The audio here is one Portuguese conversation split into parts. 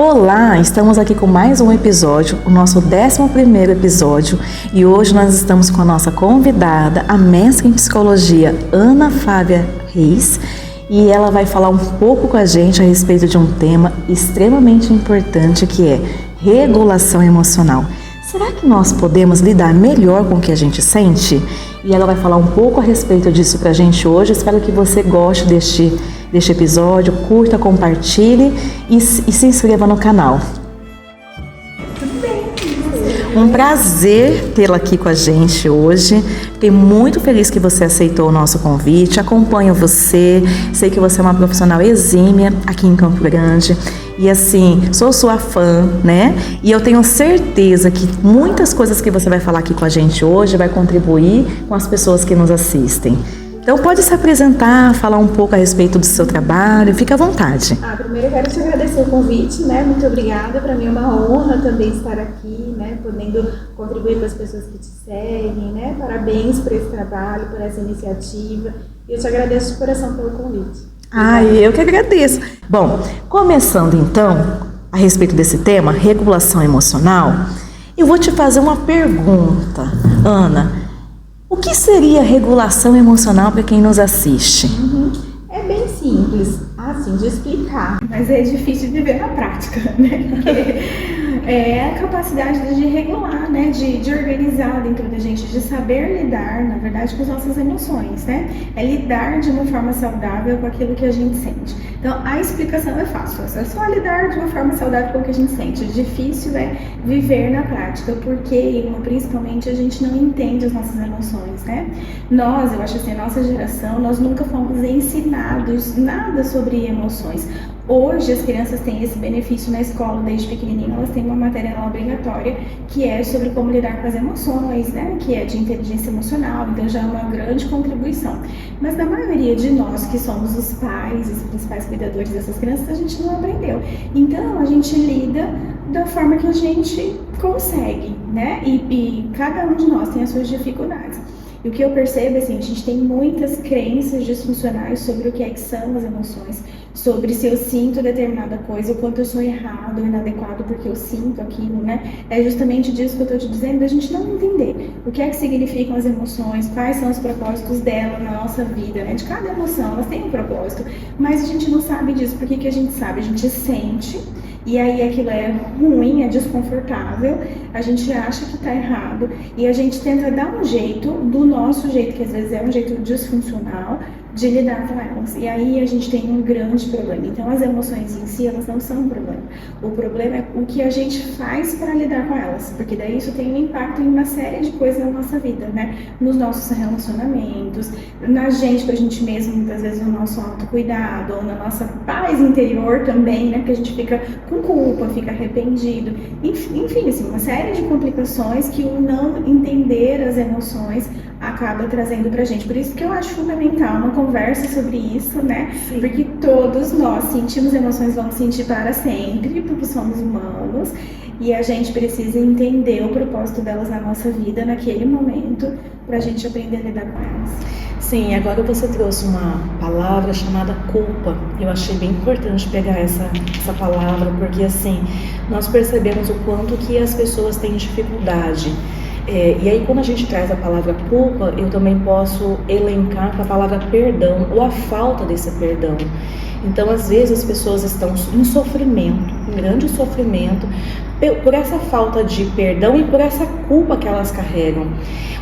Olá, estamos aqui com mais um episódio, o nosso 11º episódio, e hoje nós estamos com a nossa convidada, a mestre em psicologia, Ana Fábia Reis, e ela vai falar um pouco com a gente a respeito de um tema extremamente importante que é regulação emocional. Será que nós podemos lidar melhor com o que a gente sente? E ela vai falar um pouco a respeito disso pra gente hoje. Espero que você goste deste episódio, curta, compartilhe e se inscreva no canal. Um prazer tê-la aqui com a gente hoje. Fiquei muito feliz que você aceitou o nosso convite. Acompanho você, sei que você é uma profissional exímia aqui em Campo Grande. E assim, sou sua fã, né? E eu tenho certeza que muitas coisas que você vai falar aqui com a gente hoje vai contribuir com as pessoas que nos assistem. Então pode se apresentar, falar um pouco a respeito do seu trabalho, fica à vontade. Primeiro eu quero te agradecer o convite, né? Muito obrigada, para mim é uma honra também estar aqui, né? Podendo contribuir com as pessoas que te seguem, né? Parabéns por esse trabalho, por essa iniciativa. E eu te agradeço de coração pelo convite. Eu que agradeço. Bom, começando então a respeito desse tema, regulação emocional, eu vou te fazer uma pergunta, Ana. O que seria regulação emocional para quem nos assiste? É bem simples, assim, de explicar, mas é difícil de ver na prática, né? Porque é a capacidade de regular, né? De organizar dentro da gente, de saber lidar, na verdade, com as nossas emoções, né? É lidar de uma forma saudável com aquilo que a gente sente. Então, a explicação é fácil, é só lidar de uma forma saudável com o que a gente sente. O difícil é viver na prática, porque, principalmente, a gente não entende as nossas emoções, né? Nós, eu acho assim, a nossa geração, nós nunca fomos ensinados nada sobre emoções. Hoje as crianças têm esse benefício na escola, desde pequenininho elas têm uma matéria obrigatória que é sobre como lidar com as emoções, né? Que é de inteligência emocional, então já é uma grande contribuição. Mas na maioria de nós que somos os pais, os principais cuidadores dessas crianças, a gente não aprendeu. Então a gente lida da forma que a gente consegue, né? E cada um de nós tem as suas dificuldades. E o que eu percebo, assim, a gente tem muitas crenças disfuncionais sobre o que é que são as emoções, sobre se eu sinto determinada coisa, o quanto eu sou errado ou inadequado porque eu sinto aquilo, né? É justamente disso que eu tô te dizendo, a gente não entender o que é que significam as emoções, quais são os propósitos dela na nossa vida, né? De cada emoção, elas têm um propósito, mas a gente não sabe disso. Por que a gente sabe? A gente sente, e aí aquilo é ruim, é desconfortável, a gente acha que tá errado, e a gente tenta dar um jeito, do nosso jeito, que às vezes é um jeito disfuncional, de lidar com elas. E aí a gente tem um grande problema. Então as emoções em si, elas não são um problema. O problema é o que a gente faz para lidar com elas, porque daí isso tem um impacto em uma série de coisas na nossa vida, né? Nos nossos relacionamentos, na gente, pra gente mesmo, muitas vezes no nosso autocuidado, ou na nossa paz interior também, né? Porque a gente fica com culpa, fica arrependido. Enfim, assim, uma série de complicações que o não entender as emoções acaba trazendo pra gente. Por isso que eu acho fundamental uma conversa sobre isso, né? Sim. Porque todos nós sentimos emoções, vamos sentir para sempre, porque somos humanos, e a gente precisa entender o propósito delas na nossa vida, naquele momento, pra gente aprender a lidar com elas. Sim, agora você trouxe uma palavra chamada culpa. Eu achei bem importante pegar essa palavra, porque assim, nós percebemos o quanto que as pessoas têm dificuldade. E aí quando a gente traz a palavra culpa, eu também posso elencar com a palavra perdão, ou a falta desse perdão. Então às vezes as pessoas estão em sofrimento, em grande sofrimento, por essa falta de perdão e por essa culpa que elas carregam.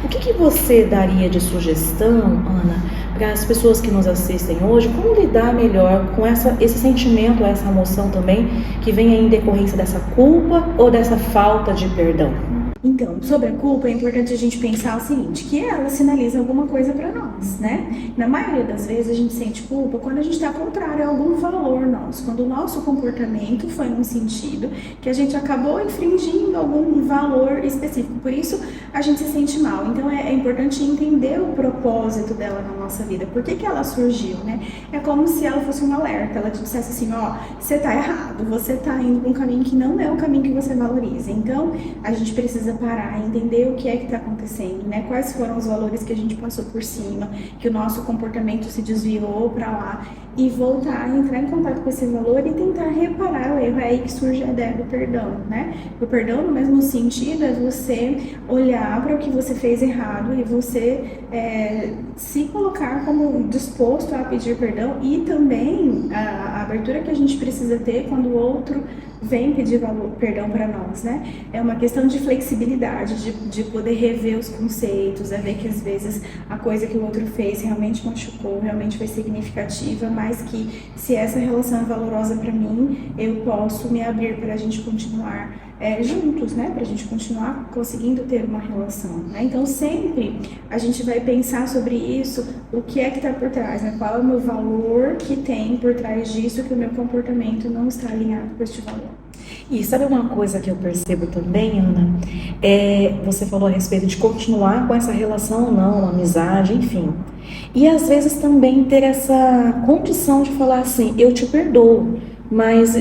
O que você daria de sugestão, Ana, para as pessoas que nos assistem hoje, como lidar melhor com esse sentimento, essa emoção também, que vem aí em decorrência dessa culpa ou dessa falta de perdão? Então, sobre a culpa, é importante a gente pensar o seguinte, que ela sinaliza alguma coisa para nós, né? Na maioria das vezes a gente sente culpa quando a gente está contrário a algum valor nosso, quando o nosso comportamento foi num sentido que a gente acabou infringindo algum valor específico, por isso a gente se sente mal. Então é importante entender o propósito dela na nossa vida, por que ela surgiu, né? É como se ela fosse um alerta, ela te dissesse assim, ó, você tá errado, você tá indo para um caminho que não é o caminho que você valoriza. Então a gente precisa parar, entender o que é que está acontecendo, né? Quais foram os valores que a gente passou por cima, que o nosso comportamento se desviou para lá, e voltar a entrar em contato com esse valor e tentar reparar o erro. É aí que surge a ideia do perdão, né? O perdão, no mesmo sentido, é você olhar para o que você fez errado e você se colocar como disposto a pedir perdão, e também a abertura que a gente precisa ter quando o outro vem pedir perdão para nós, né? É uma questão de flexibilidade, de poder rever os conceitos, ver que às vezes a coisa que o outro fez realmente machucou, realmente foi significativa, mas que se essa relação é valorosa para mim, eu posso me abrir para a gente continuar juntos, né? Para a gente continuar conseguindo ter uma relação, né? Então sempre a gente vai pensar sobre isso, o que é que está por trás, né? Qual é o meu valor que tem por trás disso, que o meu comportamento não está alinhado com este valor. E sabe uma coisa que eu percebo também, Ana? Você falou a respeito de continuar com essa relação ou não, uma amizade, enfim. E às vezes também ter essa condição de falar assim, eu te perdoo, mas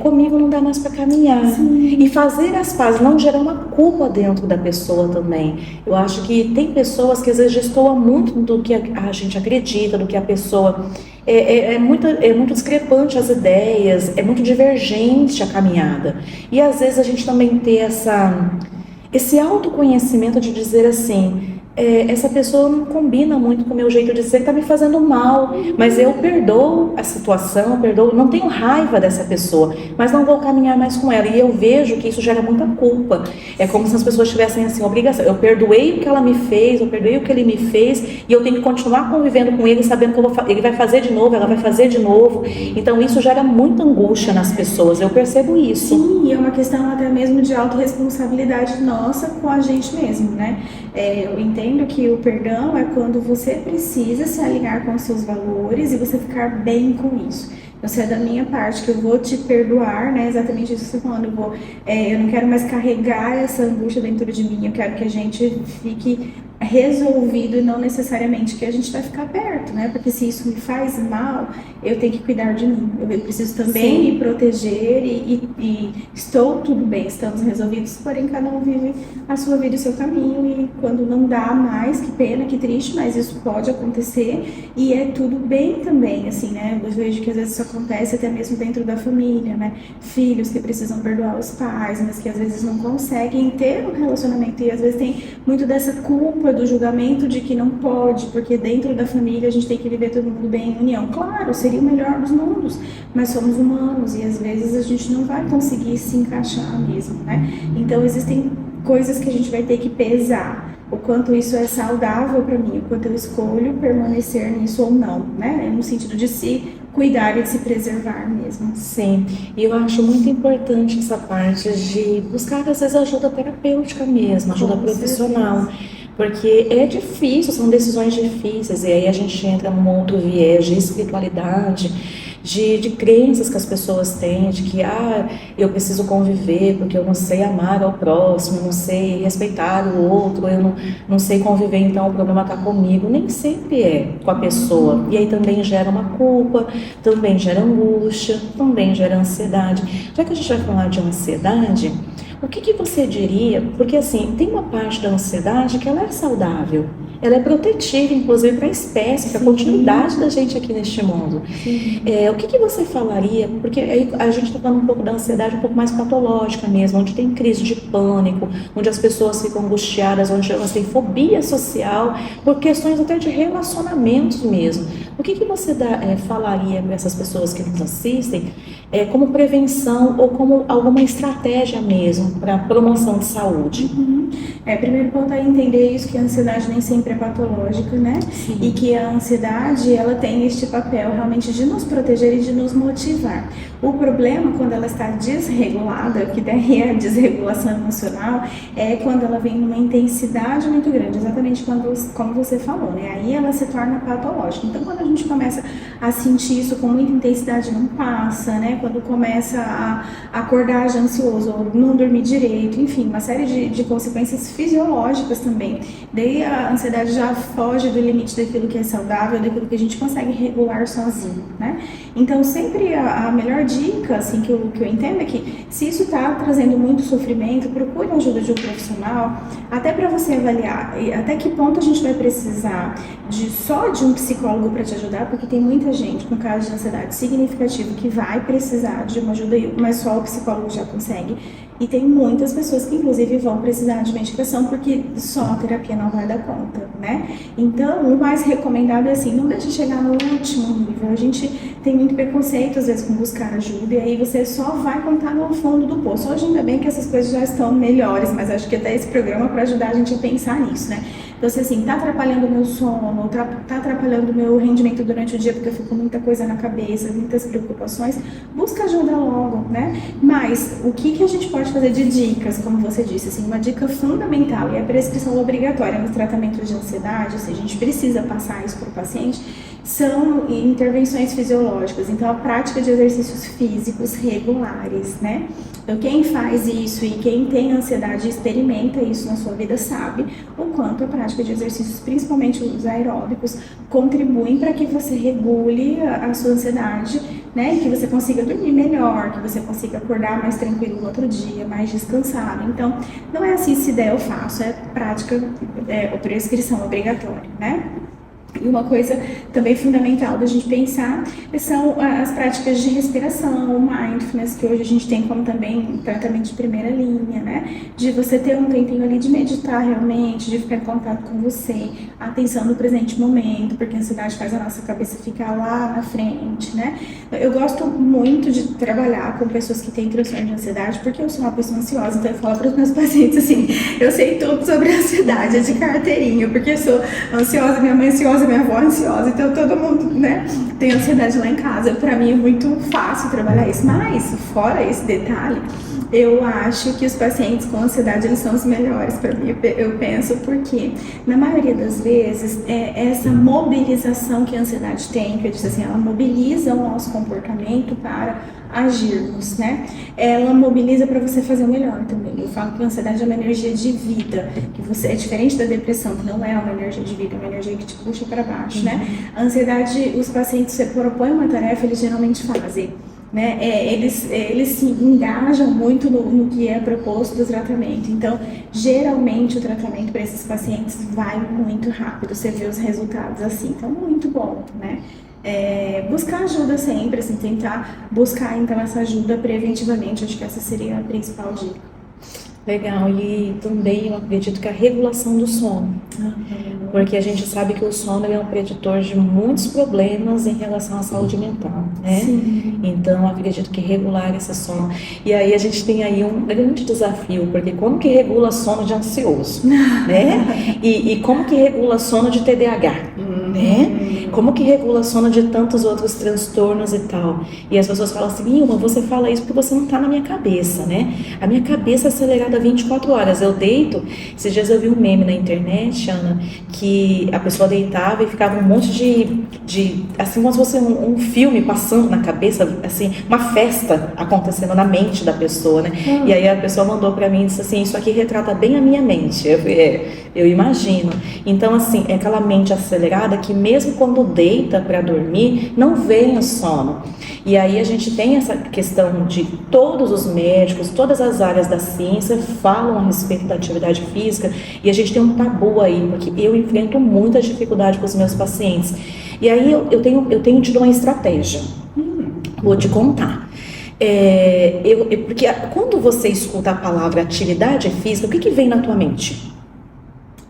comigo não dá mais para caminhar. Sim. E fazer as pazes, não gerar uma culpa dentro da pessoa também. Eu acho que tem pessoas que às vezes destoam muito do que a gente acredita, do que a pessoa... É muito discrepante as ideias, é muito divergente a caminhada. E às vezes a gente também ter esse autoconhecimento de dizer assim... essa pessoa não combina muito com o meu jeito de ser, está me fazendo mal, mas eu perdoo a situação, não tenho raiva dessa pessoa, mas não vou caminhar mais com ela. E eu vejo que isso gera muita culpa. É como se as pessoas tivessem assim, obrigação. Eu perdoei o que ela me fez, eu perdoei o que ele me fez, e eu tenho que continuar convivendo com ele, sabendo que ele vai fazer de novo, ela vai fazer de novo. Então isso gera muita angústia nas pessoas, eu percebo isso. Sim, e é uma questão até mesmo de autorresponsabilidade nossa com a gente mesmo, né? Eu entendo que o perdão é quando você precisa se alinhar com os seus valores e você ficar bem com isso. Então, se é da minha parte que eu vou te perdoar, né? Exatamente isso que você está falando. Eu não quero mais carregar essa angústia dentro de mim. Eu quero que a gente fique resolvido e não necessariamente que a gente vai ficar perto, né? Porque se isso me faz mal, eu tenho que cuidar de mim. Eu preciso também me proteger e estou tudo bem, estamos resolvidos, porém cada um vive a sua vida e o seu caminho, e quando não dá mais, que pena, que triste, mas isso pode acontecer e é tudo bem também, assim, né? Eu vejo que às vezes isso acontece até mesmo dentro da família, né? Filhos que precisam perdoar os pais, mas que às vezes não conseguem ter um relacionamento, e às vezes tem muito dessa culpa do julgamento de que não pode, porque dentro da família a gente tem que viver todo mundo bem em união. Claro, seria o melhor dos mundos, mas somos humanos e às vezes a gente não vai conseguir se encaixar mesmo, né? Então existem coisas que a gente vai ter que pesar, o quanto isso é saudável para mim, o quanto eu escolho permanecer nisso ou não, né? No sentido de se cuidar e de se preservar mesmo. Sim, e eu acho muito importante essa parte de buscar às vezes ajuda terapêutica mesmo, ajuda profissional. Porque é difícil, são decisões difíceis, e aí a gente entra num outro viés de espiritualidade, de crenças que as pessoas têm, de que eu preciso conviver porque eu não sei amar ao próximo, eu não sei respeitar o outro, eu não sei conviver, então o problema está comigo. Nem sempre é com a pessoa. E aí também gera uma culpa, também gera angústia, também gera ansiedade. Já que a gente vai falar de ansiedade, o que você diria? Porque assim, tem uma parte da ansiedade que ela é saudável, ela é protetiva, inclusive para a espécie, para a continuidade da gente aqui neste mundo. O que você falaria? Porque aí a gente está falando um pouco da ansiedade um pouco mais patológica mesmo, onde tem crise de pânico, onde as pessoas ficam angustiadas, onde elas têm fobia social, por questões até de relacionamentos mesmo. O que você falaria para essas pessoas que nos assistem como prevenção ou como alguma estratégia mesmo para promoção de saúde? Primeiro ponto é entender isso, que a ansiedade nem sempre é patológica, né? Sim. E que a ansiedade, ela tem este papel realmente de nos proteger e de nos motivar. O problema, quando ela está desregulada, que daí é a desregulação emocional, é quando ela vem numa intensidade muito grande, exatamente como você falou, né? Aí ela se torna patológica. Então, quando a gente começa a sentir isso com muita intensidade, não passa, né? Quando começa a acordar já ansioso, ou não dormir direito, enfim, uma série de consequências fisiológicas também. Daí a ansiedade já foge do limite daquilo que é saudável, daquilo que a gente consegue regular sozinho, né? Então sempre a melhor dica, assim, que eu entendo é que se isso está trazendo muito sofrimento, procure a ajuda de um profissional, até para você avaliar até que ponto a gente vai precisar só de um psicólogo para te ajudar, porque tem muita gente com caso de ansiedade significativo que vai precisar de uma ajuda, mas só o psicólogo já consegue. E tem muitas pessoas que, inclusive, vão precisar de medicação porque só a terapia não vai dar conta, né? Então, o mais recomendado é assim, não deixe chegar no último nível. A gente tem muito preconceito, às vezes, com buscar ajuda, e aí você só vai contar no fundo do poço. Hoje, ainda bem que essas coisas já estão melhores, mas acho que até esse programa para ajudar a gente a pensar nisso, né? Então, se assim, tá atrapalhando o meu sono, tá atrapalhando o meu rendimento durante o dia, porque eu fico com muita coisa na cabeça, muitas preocupações, busca ajuda logo, né? Mas, o que a gente pode fazer de dicas, como você disse, assim, uma dica fundamental e a prescrição obrigatória no tratamento de ansiedade, se a gente precisa passar isso para o paciente, são intervenções fisiológicas. Então, a prática de exercícios físicos regulares, né? Então, quem faz isso e quem tem ansiedade e experimenta isso na sua vida sabe o quanto a prática de exercícios, principalmente os aeróbicos, contribuem para que você regule a sua ansiedade, né? E que você consiga dormir melhor, que você consiga acordar mais tranquilo no outro dia, mais descansado. Então, não é assim, se der eu faço, é prática, prescrição obrigatória, né? E uma coisa também fundamental da gente pensar são as práticas de respiração, o mindfulness, que hoje a gente tem como também tratamento de primeira linha, né? De você ter um tempinho ali de meditar realmente, de ficar em contato com você, atenção no presente momento, porque a ansiedade faz a nossa cabeça ficar lá na frente, né? Eu gosto muito de trabalhar com pessoas que têm transtorno de ansiedade, porque eu sou uma pessoa ansiosa, então eu falo para os meus pacientes assim, eu sei tudo sobre ansiedade, é de carteirinha, porque eu sou ansiosa, minha mãe é ansiosa, minha avó é ansiosa, então todo mundo, né, tem ansiedade lá em casa. Pra mim é muito fácil trabalhar isso, mas fora esse detalhe, eu acho que os pacientes com ansiedade, eles são os melhores para mim, eu penso, porque na maioria das vezes essa mobilização que a ansiedade tem, que eu disse assim, ela mobiliza o nosso comportamento para agirmos, né? Ela mobiliza para você fazer o melhor também. Eu falo que a ansiedade é uma energia de vida, que você é diferente da depressão, que não é uma energia de vida, é uma energia que te puxa para baixo, né? A ansiedade, os pacientes, você propõe uma tarefa, eles geralmente fazem, né? Eles se engajam muito no que é proposto do tratamento. Então, geralmente o tratamento para esses pacientes vai muito rápido, você vê os resultados assim, então muito bom, né? Buscar ajuda sempre, assim, tentar buscar então essa ajuda preventivamente, acho que essa seria a principal dica. Legal, e também eu acredito que a regulação do sono, porque a gente sabe que o sono é um preditor de muitos problemas em relação à saúde mental, né? Sim. Então, eu acredito que regular esse sono. E aí a gente tem aí um grande desafio, porque como que regula sono de ansioso, né? E como que regula sono de TDAH, né? Como que regula sono de tantos outros transtornos e tal? E as pessoas falam assim, Ilma, você fala isso porque você não tá na minha cabeça, né? A minha cabeça é acelerada 24 horas. Eu deito, esses dias eu vi um meme na internet, Ana, que a pessoa deitava e ficava um monte de assim, como se fosse um filme passando na cabeça, assim, uma festa acontecendo na mente da pessoa, né? E aí a pessoa mandou pra mim e disse assim, isso aqui retrata bem a minha mente. Eu imagino. Então, assim, é aquela mente acelerada que mesmo quando deita para dormir, não vem o sono. E aí a gente tem essa questão de todos os médicos, todas as áreas da ciência falam a respeito da atividade física, e a gente tem um tabu aí, porque eu enfrento muita dificuldade com os meus pacientes. E aí eu tenho tido uma estratégia, vou te contar. Porque quando você escuta a palavra atividade física, o que vem na tua mente?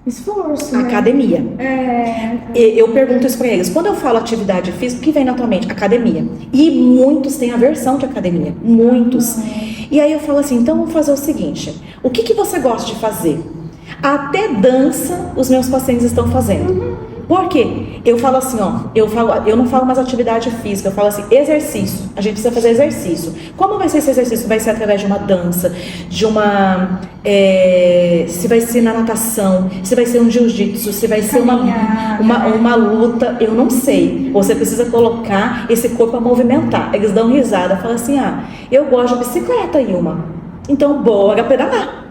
Esforço, Academia. Né? Eu pergunto isso para eles. Quando eu falo atividade física, o que vem na tua mente? Academia. E muitos têm aversão de academia. Muitos. E aí eu falo assim, então vamos fazer o seguinte. O que você gosta de fazer? Até dança os meus pacientes estão fazendo. Por quê? Eu falo assim, eu não falo mais atividade física, eu falo assim, exercício. A gente precisa fazer exercício. Como vai ser esse exercício? Vai ser através de uma dança, de uma... se vai ser na natação, se vai ser um jiu-jitsu, se vai ser uma luta, eu não sei. Você precisa colocar esse corpo a movimentar. Eles dão risada, falam assim, eu gosto de bicicleta, Ilma. Então, bora pedalar.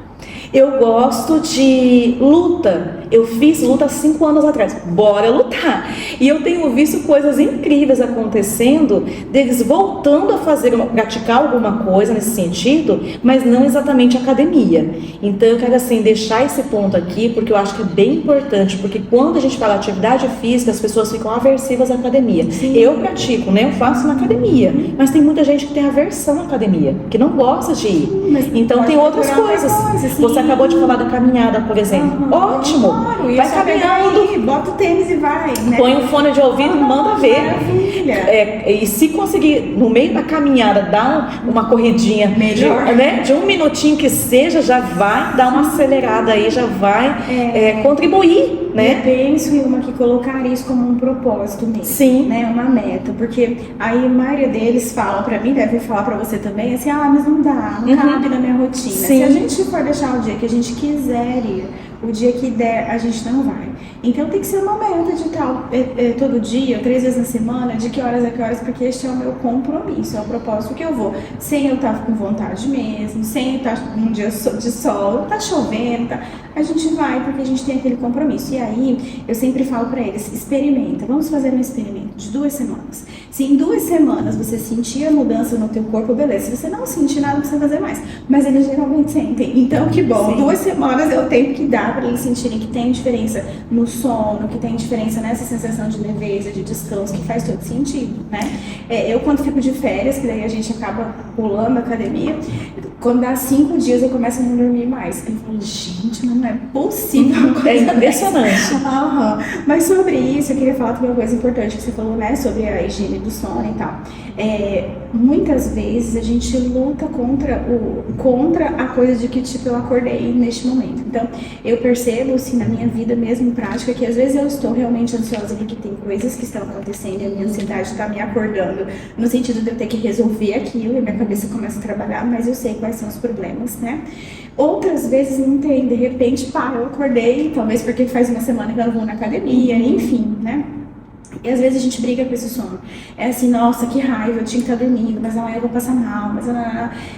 Eu gosto de luta. Eu fiz luta há 5 anos atrás. Bora lutar. E eu tenho visto coisas incríveis acontecendo, deles voltando a praticar alguma coisa nesse sentido, mas não exatamente academia. Então eu quero assim deixar esse ponto aqui, porque eu acho que é bem importante, porque quando a gente fala atividade física, as pessoas ficam aversivas à academia. Sim. Eu pratico, né? Eu faço na academia, mas tem muita gente que tem aversão à academia, que não gosta de ir. Então tem outras coisas. Você acabou de falar da caminhada, por exemplo. Ótimo! Claro, vai caminhando, aí, bota o tênis e vai, né? Põe um fone de ouvido e manda ver. E se conseguir, no meio da caminhada, dar uma corridinha melhor, né? De 1 minutinho que seja, já vai dar uma acelerada aí, já vai contribuir, né? Eu penso em uma que colocar isso como um propósito mesmo. Sim. Né? Uma meta, porque aí a maioria deles fala pra mim, deve falar pra você também, assim, mas não dá, não cabe na minha rotina. Sim. Se a gente for deixar o dia que a gente quiser ir, o dia que der, a gente não vai. Então tem que ser uma meta de tal, todo dia, 3 vezes na semana, de que horas a que horas, porque este é o meu compromisso, é o propósito que eu vou. Sem eu estar com vontade mesmo, sem eu estar num dia de sol, tá chovendo, a gente vai porque a gente tem aquele compromisso. E aí, eu sempre falo pra eles, experimenta, vamos fazer um experimento de 2 semanas. Se em 2 semanas você sentir a mudança no teu corpo, beleza. Se você não sentir nada, não precisa fazer mais. Mas eles geralmente sentem. Então, que bom. Sim. 2 semanas é o tempo que dá para eles sentirem que tem diferença no sono, que tem diferença nessa sensação de leveza, de descanso, que faz todo sentido, né? Eu, quando fico de férias, que daí a gente acaba pulando a academia, quando dá 5 dias eu começo a não dormir mais. Eu falo, gente, mas não é possível. É impressionante. Mas sobre isso, eu queria falar também uma coisa importante que você falou, né? Sobre a higiene do sono e tal. Muitas vezes a gente luta contra a coisa de que tipo eu acordei neste momento. Então, eu percebo, assim, na minha vida mesmo prática, que às vezes eu estou realmente ansiosa porque tem coisas que estão acontecendo e a minha ansiedade está me acordando no sentido de eu ter que resolver aquilo e minha cabeça começa a trabalhar, mas eu sei quais são os problemas, né? Outras vezes não tem, de repente, eu acordei, talvez porque faz uma semana que eu não vou na academia, enfim, né? E às vezes a gente briga com esse sono. É assim, nossa, que raiva, eu tinha que estar dormindo, mas amanhã eu vou passar mal,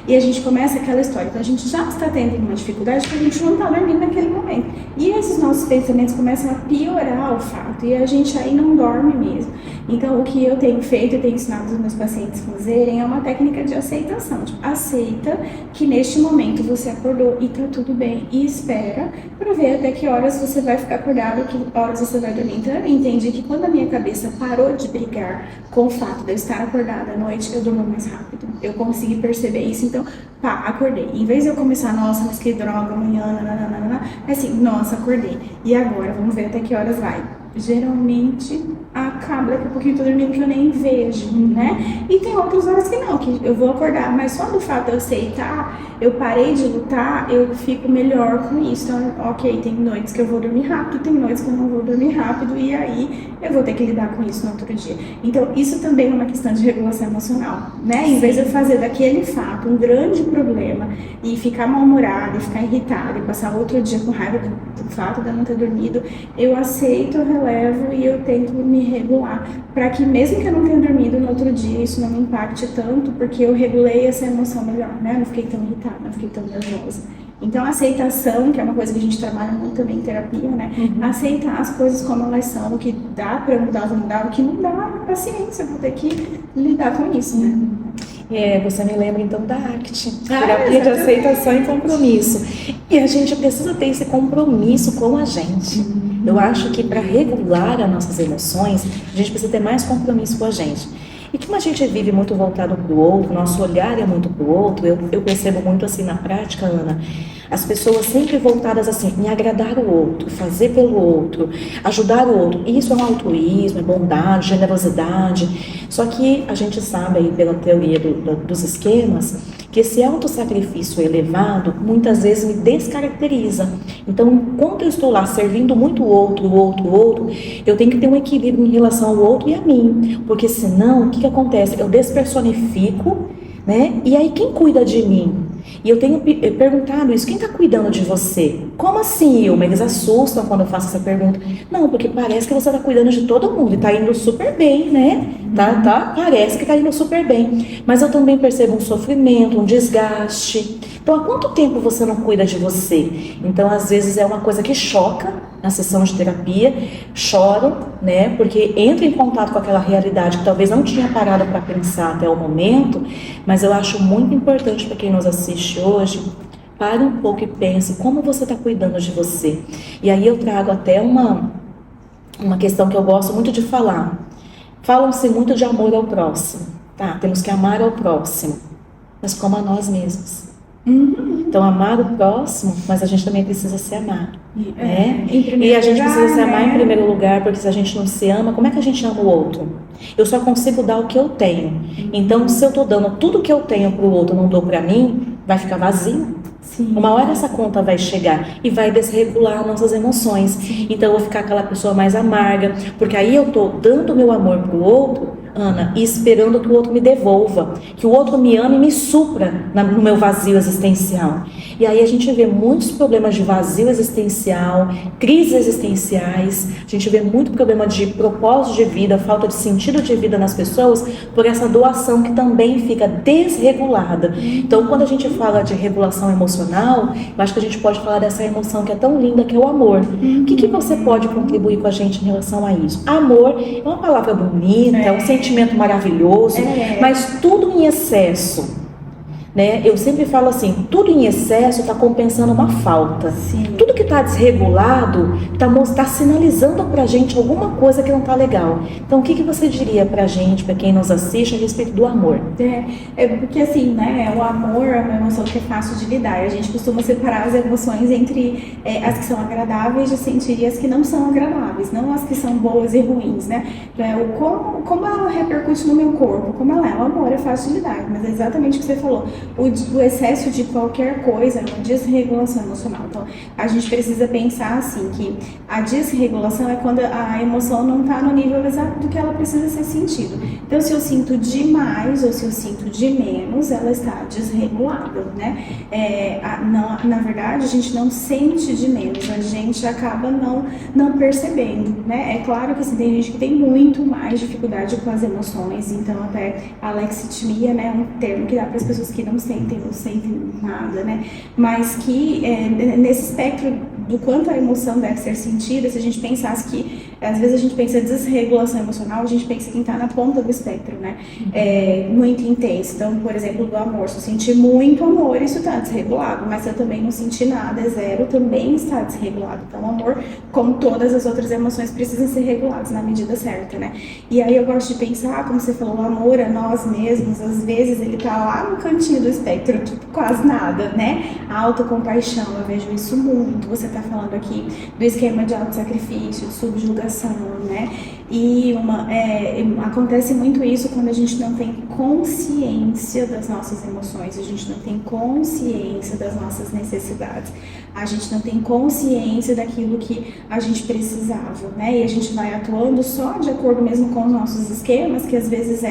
e a gente começa aquela história. Então a gente já está tendo uma dificuldade porque a gente não está dormindo naquele momento. E esses nossos pensamentos começam a piorar o fato, e a gente aí não dorme mesmo. Então o que eu tenho feito e tenho ensinado os meus pacientes a fazerem é uma técnica de aceitação. Tipo, aceita que neste momento você acordou e tá tudo bem, e espera para ver até que horas você vai ficar acordado, que horas você vai dormir. Então eu entendi que quando a minha cabeça parou de brigar com o fato de eu estar acordada à noite, eu durmo mais rápido. Eu consegui perceber isso, então, acordei. Em vez de eu começar, nossa, mas que droga, amanhã, é assim, nossa, acordei. E agora, vamos ver até que horas vai. Geralmente acaba daqui a pouquinho, tô dormindo que eu nem vejo, né? E tem outras horas que não, que eu vou acordar, mas só do fato de eu aceitar, eu parei de lutar, eu fico melhor com isso. Então, ok, tem noites que eu vou dormir rápido, tem noites que eu não vou dormir rápido, e aí eu vou ter que lidar com isso no outro dia. Então, isso também é uma questão de regulação emocional, né? Em vez de eu fazer daquele fato um grande problema e ficar mal-humorada, e ficar irritada, e passar outro dia com raiva do fato de eu não ter dormido, eu aceito, eu relevo e eu tento me regular, para que mesmo que eu não tenha dormido no outro dia, isso não me impacte tanto, porque eu regulei essa emoção melhor, né? Não fiquei tão irritada, não fiquei tão nervosa. Então, a aceitação, que é uma coisa que a gente trabalha muito também em terapia, né? Aceitar as coisas como elas são, o que dá pra mudar, vou mudar, o que não dá, paciência, vou ter que lidar com isso, né? Você me lembra então da ACT, terapia de aceitação e compromisso. E a gente precisa ter esse compromisso com a gente. Eu acho que para regular as nossas emoções, a gente precisa ter mais compromisso com a gente. E como a gente vive muito voltado para o outro, nosso olhar é muito para o outro, eu percebo muito assim na prática, Ana, as pessoas sempre voltadas assim, em agradar o outro, fazer pelo outro, ajudar o outro. Isso é um altruísmo, é bondade, generosidade. Só que a gente sabe aí pela teoria dos esquemas, que esse autossacrifício elevado muitas vezes me descaracteriza. Então, enquanto eu estou lá servindo muito o outro, eu tenho que ter um equilíbrio em relação ao outro e a mim. Porque senão, o que acontece? Eu despersonifico, né? E aí quem cuida de mim? E eu tenho perguntado isso, quem está cuidando de você? Como assim, Ilma? Eles assustam quando eu faço essa pergunta. Não, porque parece que você está cuidando de todo mundo e está indo super bem, né? Parece que tá indo super bem, mas eu também percebo um sofrimento, um desgaste. Então, há quanto tempo você não cuida de você? Então, às vezes é uma coisa que choca na sessão de terapia, choram, né? Porque entra em contato com aquela realidade que talvez não tinha parado para pensar até o momento, mas eu acho muito importante para quem nos assiste hoje, pare um pouco e pense como você está cuidando de você. E aí eu trago até uma questão que eu gosto muito de falar. Falam-se muito de amor ao próximo, tá? Temos que amar ao próximo, mas como a nós mesmos. Então, amar o próximo, mas a gente também precisa se amar, né? E a gente precisa se amar em primeiro lugar, porque se a gente não se ama, como é que a gente ama o outro? Eu só consigo dar o que eu tenho. Então, se eu tô dando tudo que eu tenho pro outro, não dou pra mim, vai ficar vazio. Sim. Uma hora essa conta vai chegar e vai desregular nossas emoções. Sim. Então eu vou ficar aquela pessoa mais amarga, porque aí eu tô dando meu amor pro outro, Ana, e esperando que o outro me devolva, que o outro me ame e me supra no meu vazio existencial. E aí a gente vê muitos problemas de vazio existencial, crises existenciais, a gente vê muito problema de propósito de vida, falta de sentido de vida nas pessoas, por essa doação que também fica desregulada. Então, quando a gente fala de regulação emocional, eu acho que a gente pode falar dessa emoção que é tão linda, que é o amor. O que você pode contribuir com a gente em relação a isso? Amor é uma palavra bonita, é um sentimento maravilhoso, mas tudo em excesso, né? Eu sempre falo assim, tudo em excesso está compensando uma falta. Sim. Tudo que está desregulado está sinalizando para a gente alguma coisa que não está legal. Então, o que você diria para a gente, para quem nos assiste, a respeito do amor? Porque assim, né, o amor é uma emoção que é fácil de lidar. A gente costuma separar as emoções entre as que são agradáveis de sentir e as que não são agradáveis, não as que são boas e ruins, né? Como ela repercute no meu corpo, como ela é. O amor é fácil de lidar, mas é exatamente o que você falou. O excesso de qualquer coisa é uma desregulação emocional. Então, a gente precisa pensar assim, que a desregulação é quando a emoção não está no nível exato do que ela precisa ser sentido. Então, se eu sinto demais ou se eu sinto de menos, ela está desregulada, né? Na verdade, a gente não sente de menos, a gente acaba não percebendo, né? É claro que assim, tem gente que tem muito mais dificuldade com as emoções, então até a alexithymia, né, é um termo que dá para as pessoas que não sentem nada, né? Mas que nesse espectro do quanto a emoção deve ser sentida, se a gente pensasse que, às vezes a gente pensa em desregulação emocional, a gente pensa em estar na ponta do espectro, né? Muito intenso. Então, por exemplo, do amor, se eu sentir muito amor, isso está desregulado, mas se eu também não sentir nada, é zero, também está desregulado. Então, o amor, como todas as outras emoções, precisam ser regulados na medida certa, né? E aí eu gosto de pensar, como você falou, o amor a nós mesmos, às vezes ele tá lá no cantinho do espectro, tipo, quase nada, né? A autocompaixão, eu vejo isso muito. Você tá falando aqui do esquema de autossacrifício, de subjugação, né? E acontece muito isso quando a gente não tem consciência das nossas emoções, a gente não tem consciência das nossas necessidades, a gente não tem consciência daquilo que a gente precisava, né? E a gente vai atuando só de acordo mesmo com os nossos esquemas, que às vezes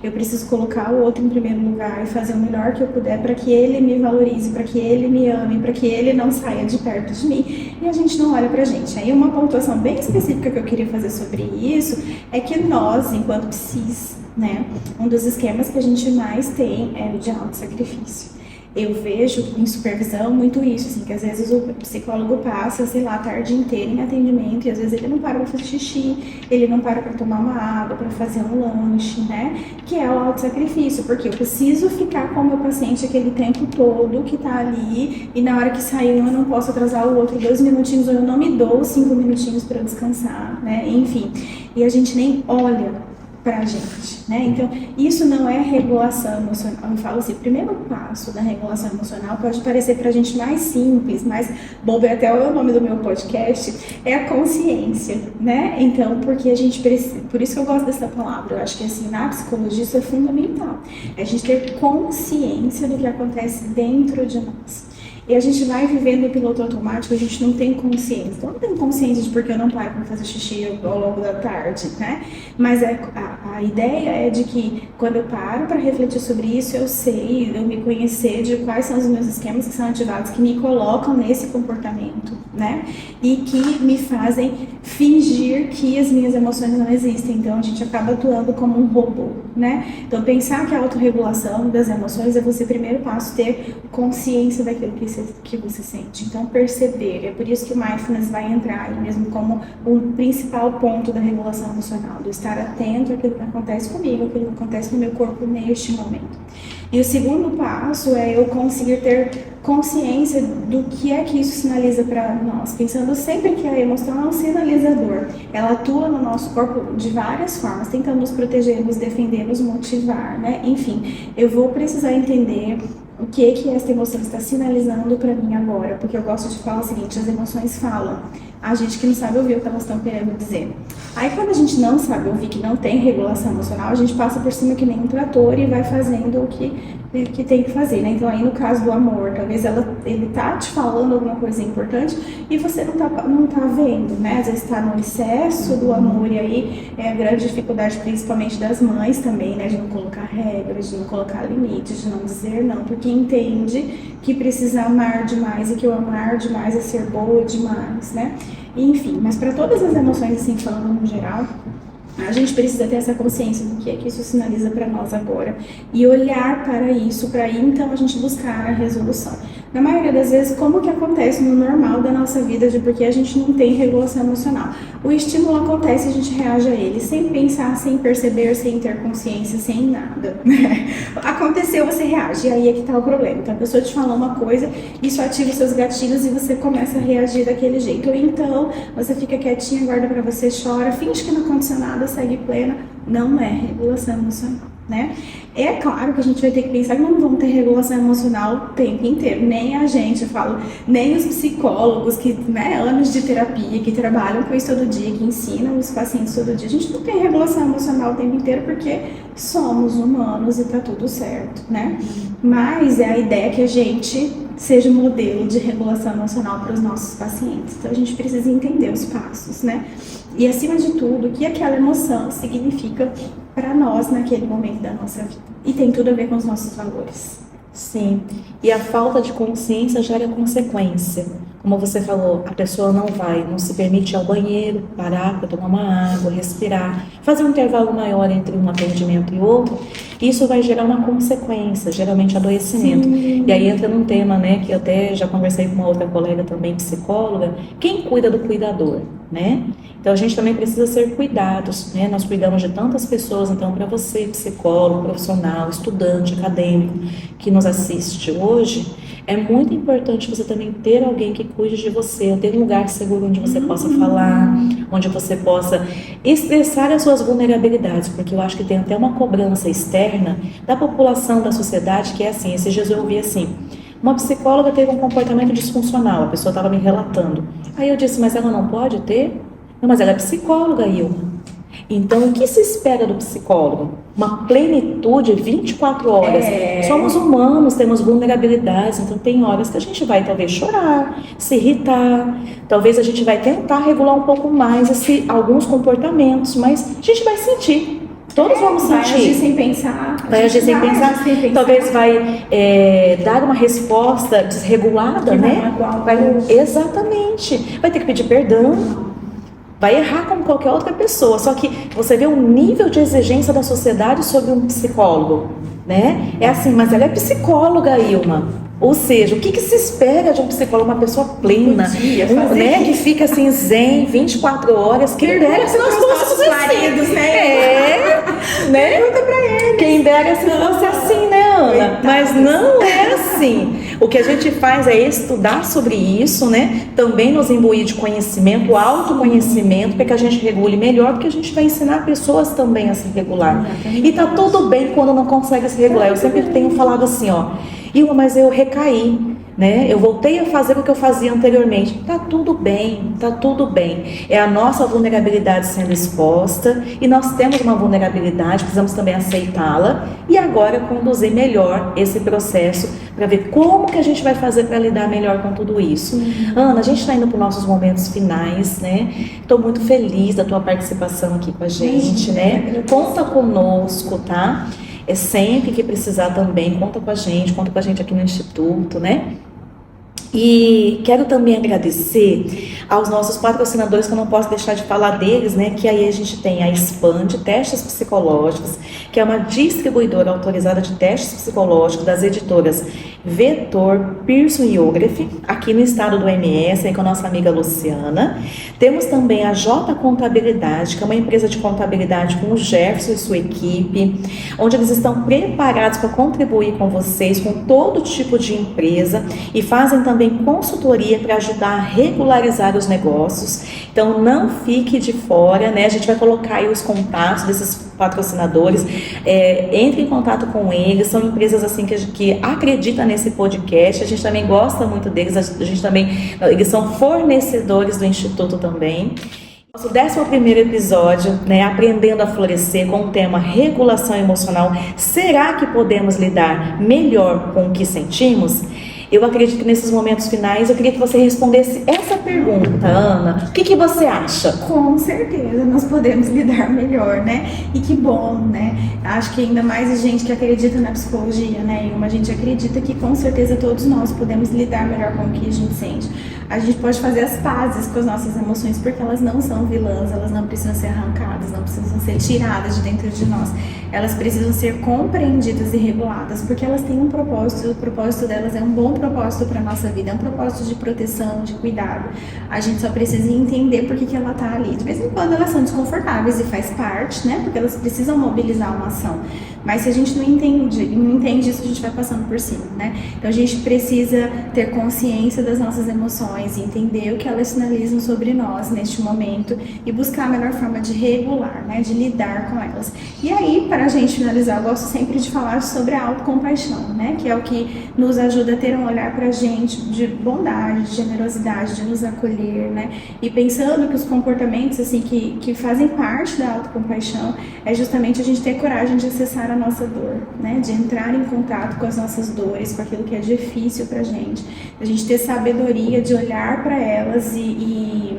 eu preciso colocar o outro em primeiro lugar e fazer o melhor que eu puder para que ele me valorize, para que ele me ame, para que ele não saia de perto de mim, e a gente não olha pra gente. Aí uma pontuação bem específica que eu queria fazer sobre isso é que nós, enquanto psis, né, um dos esquemas que a gente mais tem é o de autossacrifício. Eu vejo em supervisão muito isso, assim, que às vezes o psicólogo passa, sei lá, a tarde inteira em atendimento e às vezes ele não para pra fazer xixi, ele não para pra tomar uma água, pra fazer um lanche, né? Que é o autossacrifício, porque eu preciso ficar com o meu paciente aquele tempo todo que tá ali e na hora que sair eu não posso atrasar o outro 2 minutinhos ou eu não me dou 5 minutinhos pra descansar, né? Enfim, e a gente nem olha pra gente, né? Então, isso não é regulação emocional. Eu falo assim, o primeiro passo da regulação emocional pode parecer pra gente mais simples, mais bobo, é até o nome do meu podcast, é a consciência, né? Então, porque a gente precisa, por isso que eu gosto dessa palavra, eu acho que assim, na psicologia isso é fundamental, é a gente ter consciência do que acontece dentro de nós. E a gente vai vivendo o piloto automático, a gente não tem consciência. Então, eu não tenho consciência de porque eu não paro para fazer xixi ao longo da tarde, né? Mas a ideia é de que quando eu paro para refletir sobre isso, eu sei, eu me conhecer de quais são os meus esquemas que são ativados, que me colocam nesse comportamento, né? E que me fazem fingir que as minhas emoções não existem. Então, a gente acaba atuando como um robô, né? Então, pensar que a autorregulação das emoções é você, primeiro passo, ter consciência daquilo que você sente. Então, perceber. É por isso que o mindfulness vai entrar aí mesmo como o principal ponto da regulação emocional, do estar atento àquilo que acontece comigo, àquilo que acontece no meu corpo neste momento. E o segundo passo é eu conseguir ter consciência do que é que isso sinaliza para nós, pensando sempre que a emoção é um sinalizador. Ela atua no nosso corpo de várias formas, tentando nos proteger, nos defender, nos motivar, né? Enfim, eu vou precisar entender o que essa emoção está sinalizando para mim agora, porque eu gosto de falar o seguinte: as emoções falam, a gente que não sabe ouvir o que elas estão querendo dizer. Aí quando a gente não sabe ouvir, que não tem regulação emocional, a gente passa por cima que nem um trator e vai fazendo o que tem que fazer, né? Então aí no caso do amor, talvez ele tá te falando alguma coisa importante e você não tá vendo, né? Às vezes tá no excesso do amor, e aí é a grande dificuldade principalmente das mães também, né? De não colocar regras, de não colocar limites, de não dizer não, porque entende que precisa amar demais e que o amar demais é ser boa demais, né? Enfim, mas para todas as emoções, assim, falando no geral, a gente precisa ter essa consciência do que é que isso sinaliza para nós agora e olhar para isso, para aí então a gente buscar a resolução. Na maioria das vezes, como que acontece no normal da nossa vida, de porque a gente não tem regulação emocional? O estímulo acontece e a gente reage a ele, sem pensar, sem perceber, sem ter consciência, sem nada. Aconteceu, você reage, e aí é que tá o problema. Então a pessoa te falou uma coisa, isso ativa os seus gatilhos e você começa a reagir daquele jeito. Ou então, você fica quietinha, guarda pra você, chora, finge que não aconteceu nada, segue plena. Não é regulação emocional, né? É claro que a gente vai ter que pensar que não vamos ter regulação emocional o tempo inteiro. Nem a gente, eu falo, nem os psicólogos que, né, anos de terapia, que trabalham com isso todo dia, que ensinam os pacientes todo dia. A gente não tem regulação emocional o tempo inteiro porque somos humanos e tá tudo certo, né? Mas é a ideia que a gente seja um modelo de regulação emocional para os nossos pacientes. Então a gente precisa entender os passos, né? E acima de tudo, o que aquela emoção significa para nós naquele momento da nossa vida. E tem tudo a ver com os nossos valores. Sim, e a falta de consciência gera consequência. Como você falou, a pessoa não se permite ir ao banheiro, parar para tomar uma água, respirar, fazer um intervalo maior entre um atendimento e outro. Isso vai gerar uma consequência, geralmente adoecimento. Sim. E aí entra num tema, né, que eu até já conversei com uma outra colega também, psicóloga, quem cuida do cuidador, né? Então a gente também precisa ser cuidados, né? Nós cuidamos de tantas pessoas, então para você, psicólogo, profissional, estudante, acadêmico, que nos assiste hoje, é muito importante você também ter alguém que cuide de você, ter um lugar seguro onde você possa falar, onde você possa expressar as suas vulnerabilidades, porque eu acho que tem até uma cobrança externa da população, da sociedade, que é assim, esses dias eu ouvi assim, uma psicóloga teve um comportamento disfuncional, a pessoa estava me relatando. Aí eu disse, mas ela não pode ter? Não, mas ela é psicóloga, Ilma. Então, o que se espera do psicólogo? Uma plenitude 24 horas. Somos humanos, temos vulnerabilidades, então tem horas que a gente vai talvez chorar, se irritar, talvez a gente vai tentar regular um pouco mais alguns comportamentos, mas a gente vai sentir. Todos vamos sentir. Vai agir sem pensar. Vai agir sem pensar. Talvez vai dar uma resposta desregulada, né? Exatamente. Vai ter que pedir perdão. Vai errar como qualquer outra pessoa, só que você vê o nível de exigência da sociedade sobre um psicólogo, né? É assim, mas ela é psicóloga, Ilma. Ou seja, o que se espera de um psicólogo? Uma pessoa plena, né? Que fica assim, zen, 24 horas. Quem dera se nós fôssemos maridos, né? Né? Pergunta pra ele. Quem dera se fosse assim, né, Ana? Mas não é assim. O que a gente faz é estudar sobre isso, né? Também nos imbuir de conhecimento, autoconhecimento, para que a gente regule melhor, porque a gente vai ensinar pessoas também a se regular. E tá tudo bem quando não consegue se regular. Eu sempre tenho falado assim, ó, Ilma, mas eu recaí, né? Eu voltei a fazer o que eu fazia anteriormente. Tá tudo bem, tá tudo bem. É a nossa vulnerabilidade sendo exposta e nós temos uma vulnerabilidade, precisamos também aceitá-la e agora conduzir melhor esse processo para ver como que a gente vai fazer para lidar melhor com tudo isso. Ana, a gente está indo para os nossos momentos finais, né? Estou muito feliz da tua participação aqui com a gente, né? Conta conosco, tá? É sempre que precisar também, conta com a gente aqui no Instituto, né? E quero também agradecer aos nossos patrocinadores, que eu não posso deixar de falar deles, né? Que aí a gente tem a Expande Testes Psicológicos, que é uma distribuidora autorizada de testes psicológicos das editoras Vetor, Pearson e Ogref, aqui no estado do MS, aí com a nossa amiga Luciana. Temos também a J Contabilidade, que é uma empresa de contabilidade com o Jefferson e sua equipe, onde eles estão preparados para contribuir com vocês, com todo tipo de empresa, e fazem também consultoria para ajudar a regularizar os negócios. Então não fique de fora, né? A gente vai colocar aí os contatos desses patrocinadores, entre em contato com eles, são empresas assim que acreditam nesse podcast, a gente também gosta muito deles, eles são fornecedores do Instituto também. Nosso 11º episódio, né, Aprendendo a Florescer, com o tema regulação emocional. Será que podemos lidar melhor com o que sentimos? Eu acredito que nesses momentos finais, eu queria que você respondesse essa pergunta, Ana. O que você acha? Com certeza, nós podemos lidar melhor, né? E que bom, né? Acho que ainda mais a gente que acredita na psicologia, né? E a gente acredita que com certeza todos nós podemos lidar melhor com o que a gente sente. A gente pode fazer as pazes com as nossas emoções, porque elas não são vilãs, elas não precisam ser arrancadas, não precisam ser tiradas de dentro de nós. Elas precisam ser compreendidas e reguladas, porque elas têm um propósito, e o propósito delas é um bom propósito para a nossa vida, é um propósito de proteção, de cuidado. A gente só precisa entender por que ela está ali. De vez em quando elas são desconfortáveis e faz parte, né? Porque elas precisam mobilizar uma ação. Mas se a gente não entende isso, a gente vai passando por cima, né? Então a gente precisa ter consciência das nossas emoções, entender o que elas sinalizam sobre nós neste momento e buscar a melhor forma de regular, né? De lidar com elas. E aí, para a gente finalizar, eu gosto sempre de falar sobre a autocompaixão, né? Que é o que nos ajuda a ter um olhar para a gente de bondade, de generosidade, de nos acolher, né? E pensando que os comportamentos assim que fazem parte da autocompaixão é justamente a gente ter coragem de acessar a nossa dor, né? De entrar em contato com as nossas dores, com aquilo que é difícil pra gente. A gente ter sabedoria de olhar para elas e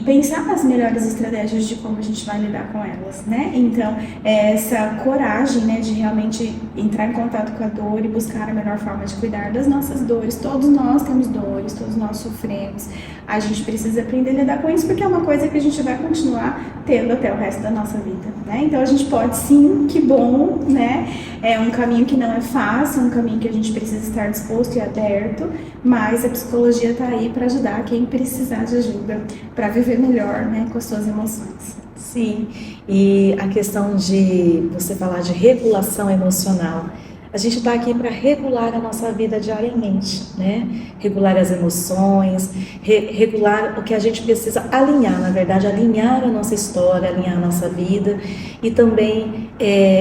pensar nas melhores estratégias de como a gente vai lidar com elas, né? Então, essa coragem, né, de realmente entrar em contato com a dor e buscar a melhor forma de cuidar das nossas dores. Todos nós temos dores, todos nós sofremos. A gente precisa aprender a lidar com isso, porque é uma coisa que a gente vai continuar tendo até o resto da nossa vida, né? Então, a gente pode sim, que bom, né? É um caminho que não é fácil, um caminho que a gente precisa estar disposto e aberto, mas a psicologia está aí para ajudar quem precisar de ajuda, para viver melhor, né, com as suas emoções. Sim, e a questão de você falar de regulação emocional, a gente está aqui para regular a nossa vida diariamente, né? Regular as emoções, regular o que a gente precisa alinhar, na verdade, alinhar a nossa história, alinhar a nossa vida e também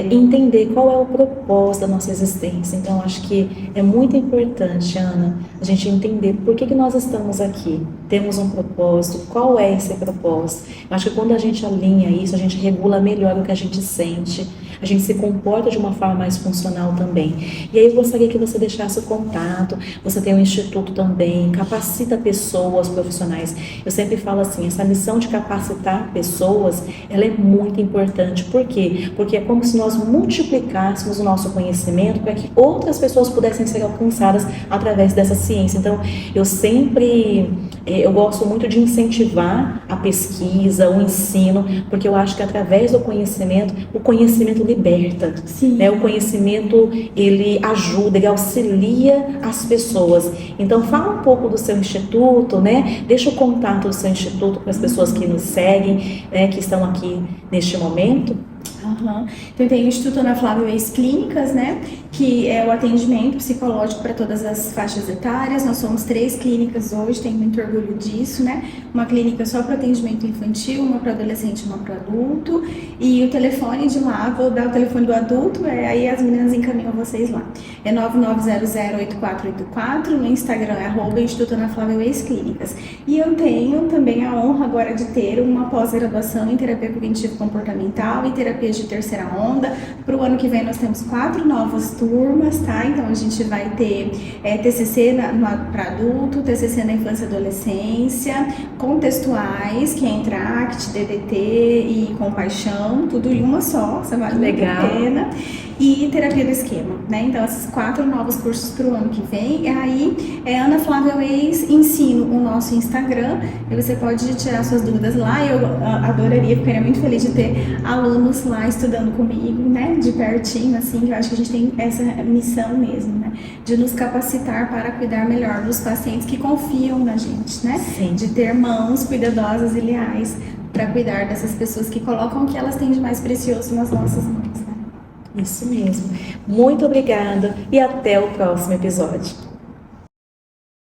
entender qual é o propósito da nossa existência. Então, acho que é muito importante, Ana, a gente entender por que nós estamos aqui. Temos um propósito, qual é esse propósito? Eu acho que quando a gente alinha isso, a gente regula melhor o que a gente sente, a gente se comporta de uma forma mais funcional também. E aí eu gostaria que você deixasse o contato, você tem um instituto também, capacita pessoas, profissionais. Eu sempre falo assim, essa missão de capacitar pessoas, ela é muito importante. Por quê? Porque é como se nós multiplicássemos o nosso conhecimento para que outras pessoas pudessem ser alcançadas através dessa ciência. Então, eu gosto muito de incentivar a pesquisa, o ensino, porque eu acho que através do conhecimento, o conhecimento liberta, né? O conhecimento, ele ajuda, ele auxilia as pessoas. Então, fala um pouco do seu instituto, né? Deixa o contato do seu instituto para as pessoas que nos seguem, né? Que estão aqui neste momento. Uhum. Então tem o Instituto Ana Flávia Weiss Clínicas, né, que é o atendimento psicológico para todas as faixas etárias. Nós somos 3 clínicas hoje, tenho muito orgulho disso, né, uma clínica só para atendimento infantil, uma para adolescente e uma para adulto, e o telefone de lá, vou dar o telefone do adulto, aí as meninas encaminham vocês lá, é 99008484, no Instagram é @Instituto Ana Flávia Weiss Clínicas, e eu tenho também a honra agora de ter uma pós-graduação em terapia cognitivo comportamental e terapia de terceira onda. Para o ano que vem nós temos 4 novas turmas turmas, tá? Então a gente vai ter TCC para adulto, TCC na infância e adolescência, contextuais, que é Interact, DDT e Compaixão, tudo em uma só, essa vale muito a pena. E terapia do esquema, né? Então, esses 4 novos cursos para o ano que vem. E aí, Ana Flávia Weiss, ensino o nosso Instagram, e você pode tirar suas dúvidas lá. Eu adoraria, ficaria muito feliz de ter alunos lá estudando comigo, né? De pertinho, assim, que eu acho que a gente tem essa missão mesmo, né? De nos capacitar para cuidar melhor dos pacientes que confiam na gente, né? Sim. De ter mãos cuidadosas e leais para cuidar dessas pessoas que colocam o que elas têm de mais precioso nas nossas mãos, né? Isso mesmo. Muito obrigada e até o próximo episódio.